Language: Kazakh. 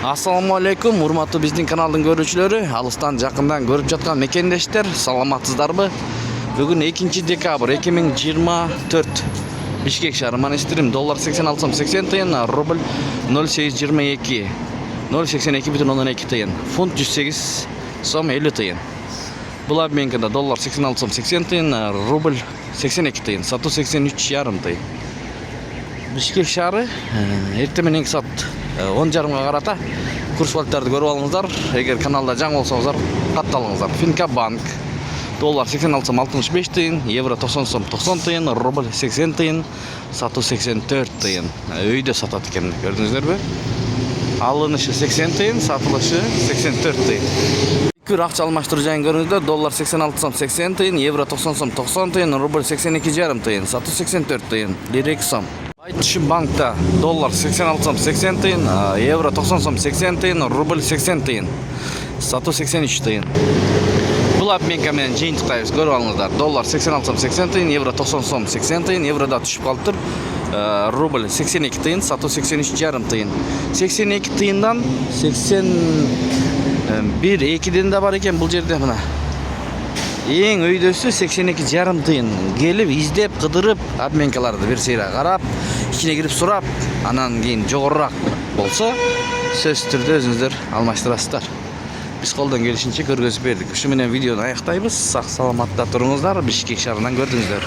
Assalamu alaikum, урматтуу биздин каналдын көрүүчүлөрү, алыстан жакындан көрүп жаткан мекендештер, саламатсыздарбы? Бүгүн 2 декабрь 2024. Бишкек шаары Монастырым доллар 86 сом 80 тыйын, рубль 0822 082,2 тыйын, фунт 108 сом 50 тыйын. Бул обменкада доллар 86 сом 80 тыйын, рубль 82 тыйын, сатуу 83,5 тыйын. Бишкек шаары эртең мененки саат 10:30 карата курс валюталарды көрүп алыңыздар. Эгер каналда жаңы болсоңуздар, катталыңыздар. Финка банк доллар 86 сом 65 тыйын, евро 90 сом 90 тыйын, рубль 80 тыйын, сатуу 84 тыйын. Өйдө сатат экен, көрдүңүздөрбү? Алынышы 80 тыйын, сатылышы 84 тыйын. Күр акча алмаштыруу жайын көрүңүздөр. Доллар 86 сом 80 тыйын, евро 90 сом 90 тыйын, рубль 82,5 тыйын, сатуу 84 тыйын. Лирек сом. Айтышым банкта доллар 86 сом 80 тыйын, евро 90 сом 80 тыйын, рубль 80 тыйын, сатуу 83 тыйын. Бул обменка менен жыйынтыктайбыз, көрүп алыңыздар. Доллар 86 сом 80 тыйын, евро 90 сом 80 тыйын, еврода түшүп калыптыр. Рубль 82 тыйын, сатуу 83,5 тыйын. 82 тыйындан 81 2ден да бар экен бул жерде мына. Эң өйдөсү 82,5 тыйын. Келип, издеп, кыдырып, обменкаларды бир сейра карап, ичине кирип сурап, анан кийин жогорураак болсо, сөзсүз түрдө өзүңүздөр алмаштырасыздар. Биз колдон келишинче көргөзүп бердик. Ушу менен видеону аяктайбыз. Сак саламатта туруңуздар. Бишкек шаарынан көрдүңүздөр.